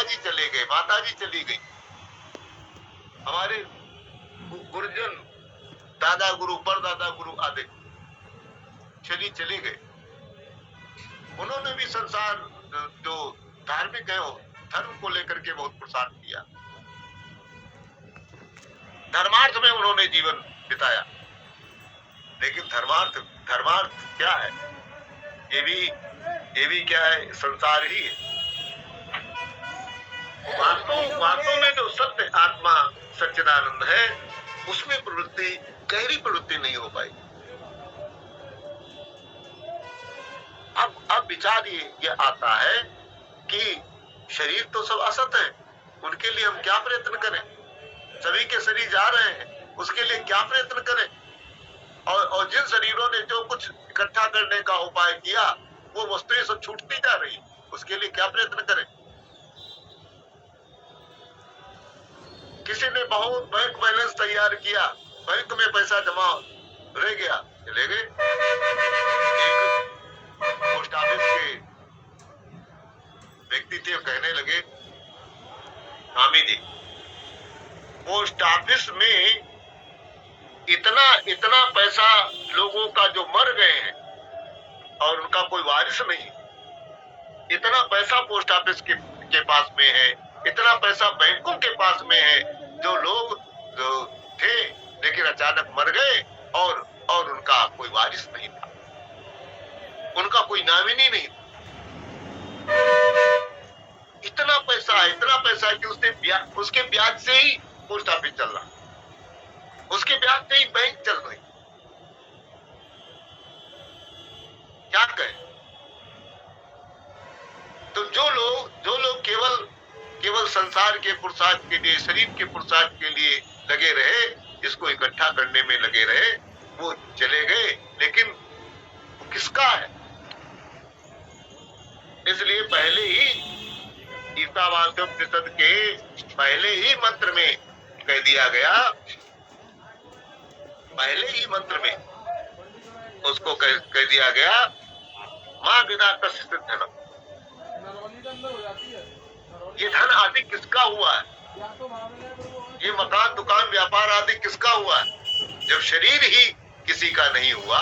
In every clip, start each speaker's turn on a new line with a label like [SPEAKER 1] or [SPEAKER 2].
[SPEAKER 1] पिताजी चले गए, माताजी चली गई, हमारे गुरुजन, दादा गुरु, परदादा गुरु आदि चले गए। उन्होंने भी संसार जो धार्मिक है धर्म को लेकर के बहुत प्रसार किया, धर्मार्थ में उन्होंने जीवन बिताया। लेकिन धर्मार्थ क्या है? ये भी क्या है? संसार ही है। वास्तव में जो सत्य आत्मा सच्चिदानंद है, उसमें प्रवृत्ति, गहरी प्रवृत्ति नहीं हो पाई। अब विचार ये आता है कि शरीर तो सब असत है, उनके लिए हम क्या प्रयत्न करें? सभी के शरीर जा रहे हैं, उसके लिए क्या प्रयत्न करें? और जिन शरीरों ने जो कुछ इकट्ठा करने का उपाय किया, वो वस्तुएं सब छूटती जा रही, उसके लिए क्या प्रयत्न करें? किसी ने बहुत बैंक बैलेंस तैयार किया, बैंक में पैसा जमा रह गया, चले गए। एक पोस्ट ऑफिस के व्यक्ति थे, कहने लगे, स्वामी जी, पोस्ट ऑफिस में इतना पैसा लोगों का जो मर गए हैं और उनका कोई वारिस नहीं, इतना पैसा पोस्ट ऑफिस के पास में है, इतना पैसा बैंकों के पास में है, जो लोग जो थे लेकिन अचानक मर गए और उनका कोई वारिस नहीं था, उनका कोई नामिनी नहीं था। इतना पैसा कि उसके ब्याज से ही पोस्ट ऑफिस चल रहा, उसके ब्याज से ही बैंक चल रही। क्या कहें? तो जो लोग केवल संसार के पुरुषार्थ के लिए, शरीर के पुरुषार्थ के लिए लगे रहे, इसको इकट्ठा करने में लगे रहे, वो चले गए। लेकिन किसका है? इसलिए पहले ही ईसावास्योपनिषद के पहले ही मंत्र में कह दिया गया, पहले ही मंत्र में उसको कह दिया गया, मां बिना कष्ट धन। ये धन आदि किसका हुआ है? ये मकान, दुकान, व्यापार आदि किसका हुआ है? जब शरीर ही किसी का नहीं हुआ,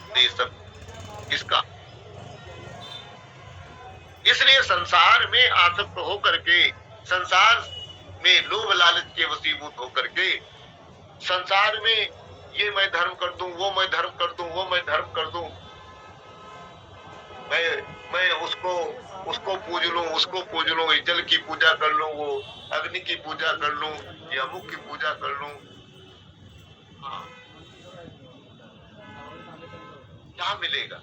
[SPEAKER 1] तो ये सब किसका? इसलिए संसार में आसक्त होकर के, संसार में लोभ लालच के वशीभूत होकर के, संसार में ये मैं धर्म कर दूं, वो मैं धर्म कर दूं, वो मैं धर्म कर दूं, मैं उसको पूज लूं, उसको पूज लूं, जल की पूजा कर लूं, वो अग्नि की पूजा कर लूं, या मुख की पूजा कर लूं। हाँ, क्या मिलेगा?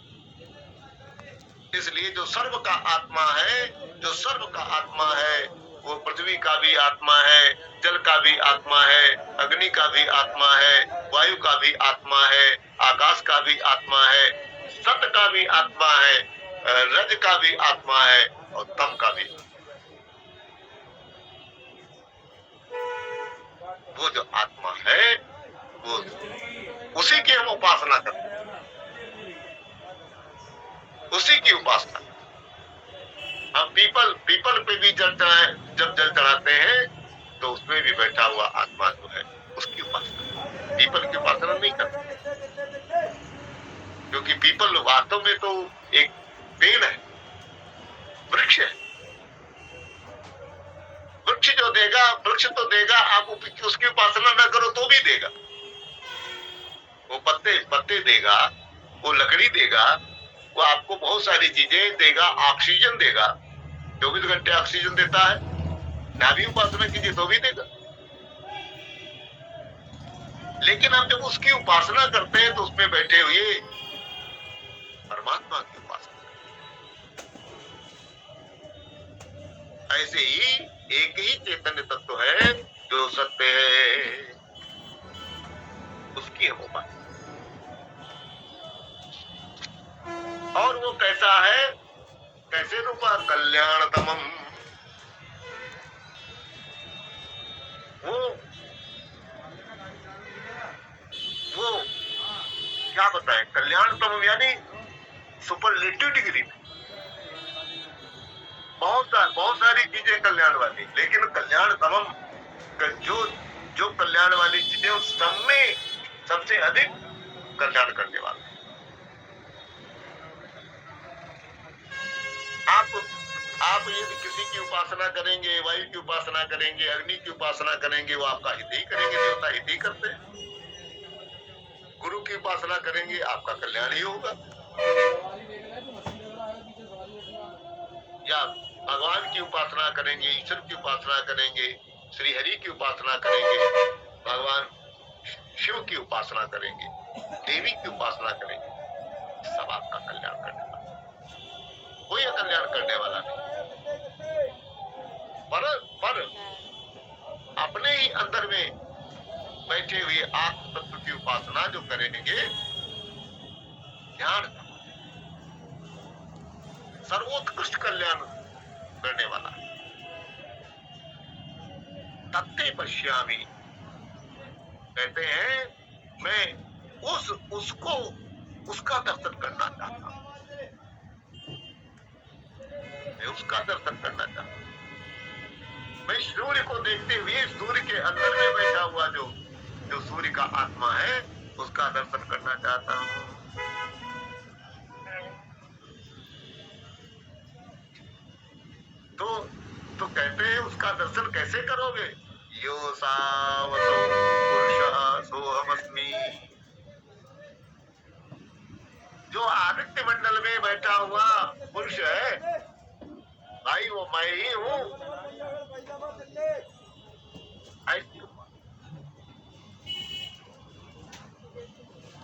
[SPEAKER 1] इसलिए जो सर्व का आत्मा है, वो पृथ्वी का भी आत्मा है, जल का भी आत्मा है, अग्नि का भी आत्मा है, वायु का भी आत्मा है, आकाश का भी आत्मा है, सत का भी आत्मा है, रज का भी आत्मा है, और तम का भी। वो जो आत्मा है, वो उसी की हम उपासना करते हैं, उसी की उपासना। हम पीपल पे भी जब जल चढ़ाते हैं, तो उसमें भी बैठा हुआ आत्मा जो है, उसकी उपासना। पीपल की उपासना नहीं करते, क्योंकि पीपल वास्तव में तो एक पेड़ है, वृक्ष है। वृक्ष जो देगा, वृक्ष तो देगा, आप उसकी उपासना न करो तो भी देगा। वो पत्ते देगा, वो लकड़ी देगा, वो आपको बहुत सारी चीजें देगा, ऑक्सीजन देगा, 24 घंटे ऑक्सीजन देता है, ना भी उपासना कीजिए तो भी देगा। लेकिन हम जब उसकी उपासना करते हैं, तो उसमें बैठे हुए परमात्मा की उपासना। ऐसे ही एक ही चैतन्य तत्व है जो सत्य है, उसकी हम उपासना। और वो कैसा है? कैसे रूपा? कल्याणतमम। वो क्या बताएं? कल्याणतम यानी सुपरलेटिव डिग्री में, बहुत बहुत सारी चीजें कल्याण वाली, लेकिन कल्याण तमम जो जो कल्याण वाली चीजें उस सब में सबसे अधिक कल्याण करने वाला। आप यदि किसी की उपासना करेंगे, वायु की उपासना करेंगे, अग्नि की उपासना करेंगे, वो आपका हित ही करेंगे, देवता हित ही करते हैं। गुरु की उपासना करेंगे, आपका कल्याण ही होगा। या भगवान की उपासना करेंगे, ईश्वर की उपासना करेंगे, श्री हरि की उपासना करेंगे, भगवान शिव की उपासना करेंगे, देवी की उपासना करेंगे, सब आपका कल्याण करने वाला, कोई कल्याण करने वाला नहीं। पर अपने ही अंदर में बैठे हुए आत्म तत्व की उपासना जो करेंगे, ध्यान सर्वोत्कृष्ट कल्याण करने वाला। तत्ते पश्यामि, कहते हैं मैं उसका दर्शन करना चाहता हूं, मैं उसका दर्शन करना चाहता हूं। मैं सूर्य को देखते हुए सूर्य के अंदर में बैठा हुआ जो सूर्य का आत्मा है, उसका दर्शन करना चाहता हूं। तो कहते हैं उसका दर्शन कैसे करोगे? यो सावतो पुरुषः सोहमस्मि, जो आदित्य मंडल में बैठा हुआ पुरुष है, भाई वो मैं ही हूँ।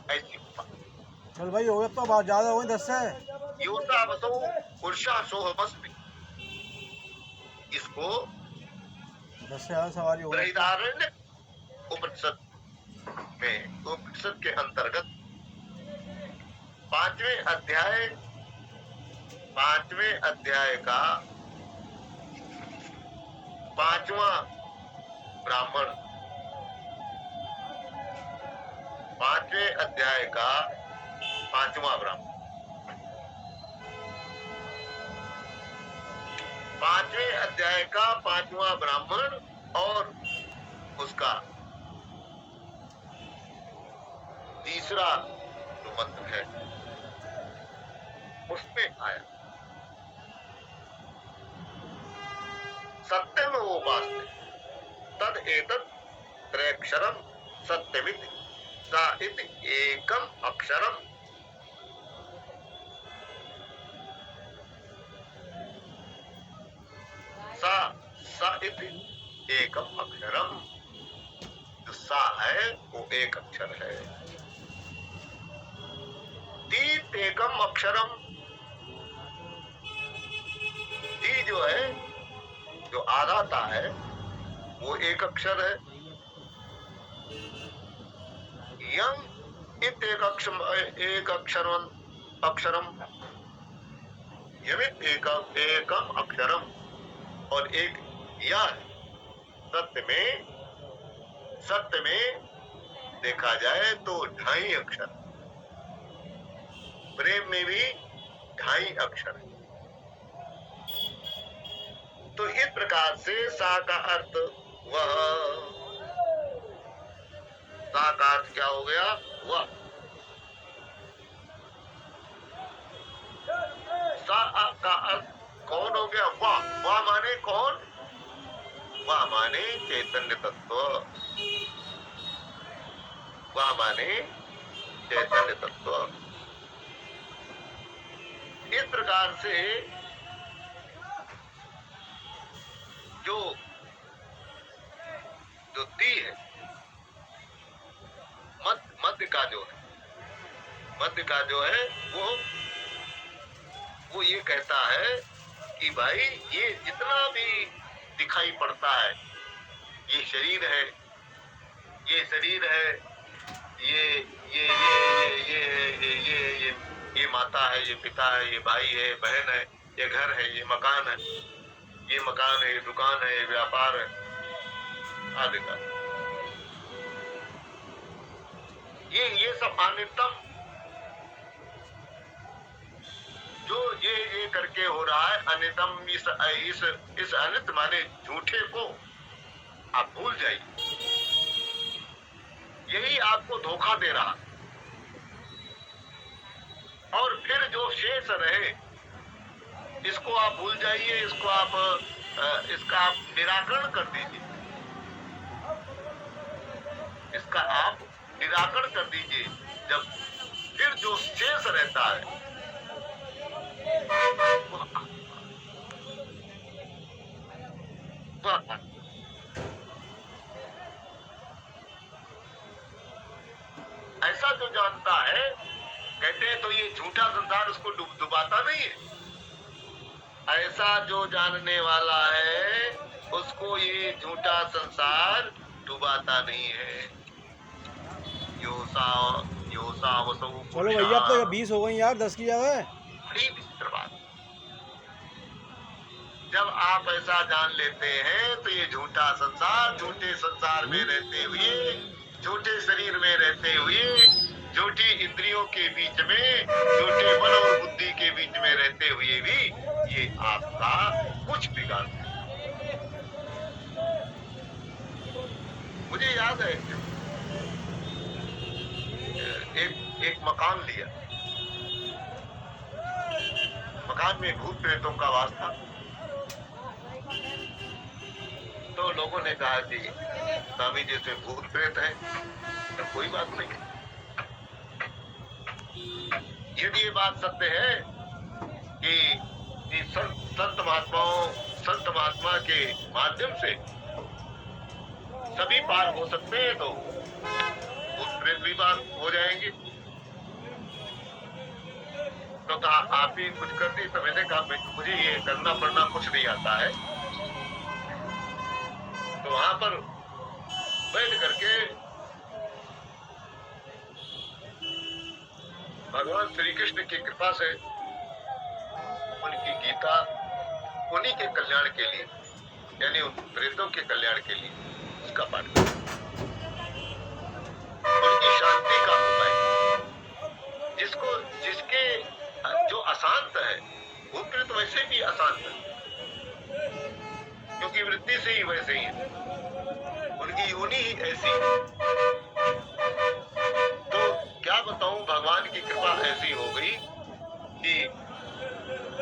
[SPEAKER 1] ऐसी
[SPEAKER 2] चल भाई हो गया, तो बात ज्यादा हो गई 10 से।
[SPEAKER 1] यो सावतो पुरुषः सोहमस्मि, इसको
[SPEAKER 2] 10 से ज्यादा सवारी हो गई।
[SPEAKER 1] बृहदारण्य उपनिषद में, उपनिषद के अंतर्गत 5वें अध्याय का 5वां ब्राह्मण, 5वें अध्याय का 5वां ब्राह्मण, 5वें अध्याय का 5वां ब्राह्मण और उसका तीसरा जो मंत्र है उसमें आया, सत्यम उपास्ते तद एतत् त्रयक्षरम सत्यमिति सा इति एकम अक्षरम। सा इति एकम अक्षरम, जो सा है वो एक अक्षर है। तीत एकम अक्षरम, ती जो है, जो आधाता है, वो एक अक्षर है। यम इत एक अक्षरम, यमित एकम अक्षरम, और एक या है। सत्य में देखा जाए तो 2.5 अक्षर, प्रेम में भी 2.5 अक्षर है। तो इस प्रकार से सा का अर्थ वह, सा का अर्थ क्या हो गया? वह। सा का अर्थ कौन हो गया? वह माने कौन? वह माने चैतन्य तत्व, वह माने चैतन्य तत्व। इस प्रकार से जो ती है, मध्य का जो है वो ये कहता है कि भाई ये जितना भी दिखाई पड़ता है, ये शरीर है, ये शरीर है, ये माता है, ये पिता है, ये भाई है, बहन है, ये घर है, ये मकान है, ये दुकान है, ये व्यापार है आदि का, ये सब अनित्यम, जो ये करके हो रहा है अनितम, इस अनित माने झूठे को आप भूल जाइए। यही आपको धोखा दे रहा, और फिर जो शेष रहे इसको आप भूल जाइए, इसका आप निराकरण कर दीजिए, इसका आप निराकरण कर दीजिए। जब फिर जो शेष रहता है वह ऐसा जो जानता है, कहते हैं तो ये झूठा संसार उसको डुबाता नहीं है। ऐसा जो जानने वाला है उसको ये झूठा संसार डुबाता नहीं है।
[SPEAKER 2] चलो भैया, अब तो 20 हो गई यार, 10 की जगह।
[SPEAKER 1] बड़ी विचित्र बात। जब आप ऐसा जान लेते हैं तो ये झूठा संसार, झूठे संसार में रहते हुए, झूठे शरीर में रहते हुए, झूठी इंद्रियों के बीच में, झूठे मन और बुद्धि के बीच में रहते हुए भी ये आपका कुछ बिगाड़ नहीं। मुझे याद है एक मकान लिया, मकान में भूत प्रेतों का वास था। तो लोगों ने कहा कि स्वामी जी से भूत प्रेत है, तो कोई बात नहीं। यदि ये बात सत्य है कि संत महात्मा के माध्यम से सभी पार हो सकते हैं, तो भूत प्रेत भी पार हो जाएंगे। तो कहा आप ही कुछ कर दी। तो मैंने कहा मुझे ये करना पड़ना कुछ नहीं आता है। तो वहां पर बैठ करके भगवान श्री कृष्ण की कृपा से उनकी गीता उन्हीं के कल्याण के लिए, यानी उन प्रेतों के कल्याण के लिए उसका पाठ किया, उनकी शांति का उपाय। जिसके जो अशांत है, वो प्रेत वैसे भी अशांत है, क्योंकि वृत्ति से ही वैसे ही है, उनकी योनि ही ऐसी है। तो क्या बताऊं, भगवान की कृपा ऐसी हो गई कि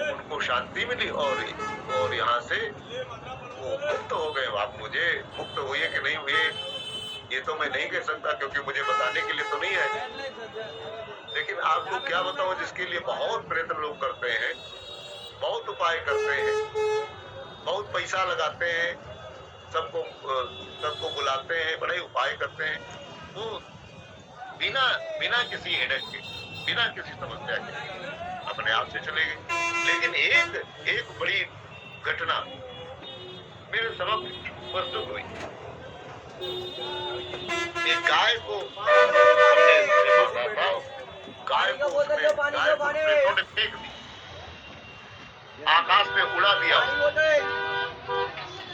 [SPEAKER 1] उनको शांति मिली और यहाँ से वो मुक्त हो गए। आप मुझे मुक्त हुए कि नहीं हुए ये तो मैं नहीं कह सकता, क्योंकि मुझे बताने के लिए तो नहीं है। लेकिन आपको क्या बताऊं, जिसके लिए बहुत प्रयत्न लोग करते हैं, बहुत उपाय करते हैं, बहुत पैसा लगाते हैं, सबको बुलाते हैं, बड़े उपाय करते हैं, वो बिना किसी हेडेक के, बिना किसी समस्या के अपने आप से चले गए। लेकिन एक बड़ी घटना मेरे समक्ष प्रस्तुत हुई। एक गाय को हमने बांधा था, गाय को उसने फेंक दी, आकाश में उड़ा दिया,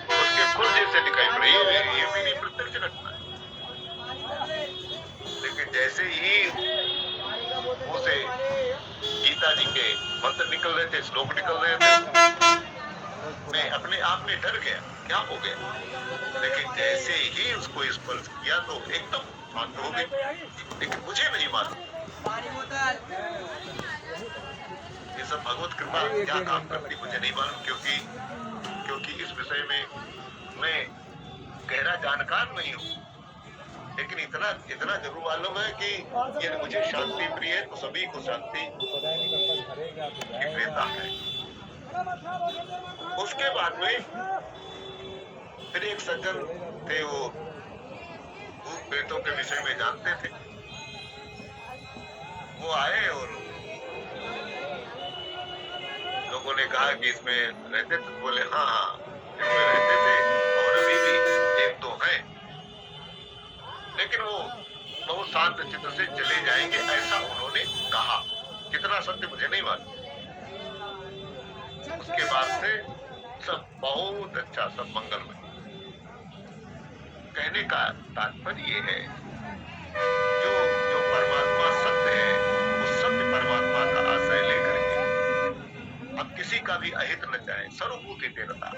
[SPEAKER 1] उसके खुर्जे से दिखाई पड़ी। ये मेरी प्रत्यक्ष घटना है। लेकिन जैसे ही उसे गीता जी के मंत्र निकल रहे थे, श्लोक निकल रहे थे, मैं अपने आप में डर गया, क्या हो गया। लेकिन जैसे ही उसको स्पर्श किया तो एकदम शांत हो गई। लेकिन मुझे नहीं मालूम ये सब भगवत कृपा क्या काम करती, मुझे नहीं मालूम, क्योंकि इस विषय में मैं गहरा जानकार नहीं हूँ। लेकिन इतना जरूर मालूम है कि यदि मुझे शांति प्रिय है तो सभी को शांति की प्रियता है। उसके बाद में फिर एक सज्जन थे, वो भूत प्रेतों के विषय में जानते थे। वो आए और लोगों ने कहा कि इसमें रहते थे। बोले हाँ, इसमें रहते थे और अभी भी एक दो हैं, लेकिन वो बहुत शांत चित्त से चले जाएंगे, ऐसा उन्होंने कहा। कितना सत्य मुझे नहीं मालूम। उसके बाद से सब बहुत अच्छा, सब मंगलमय। कहने का तात्पर्य ये है, जो परमात्मा सत्य है, उस सत्य परमात्मा का आश्रय लेकर के किसी का भी अहित न जाए, सर्वभूति तेरता।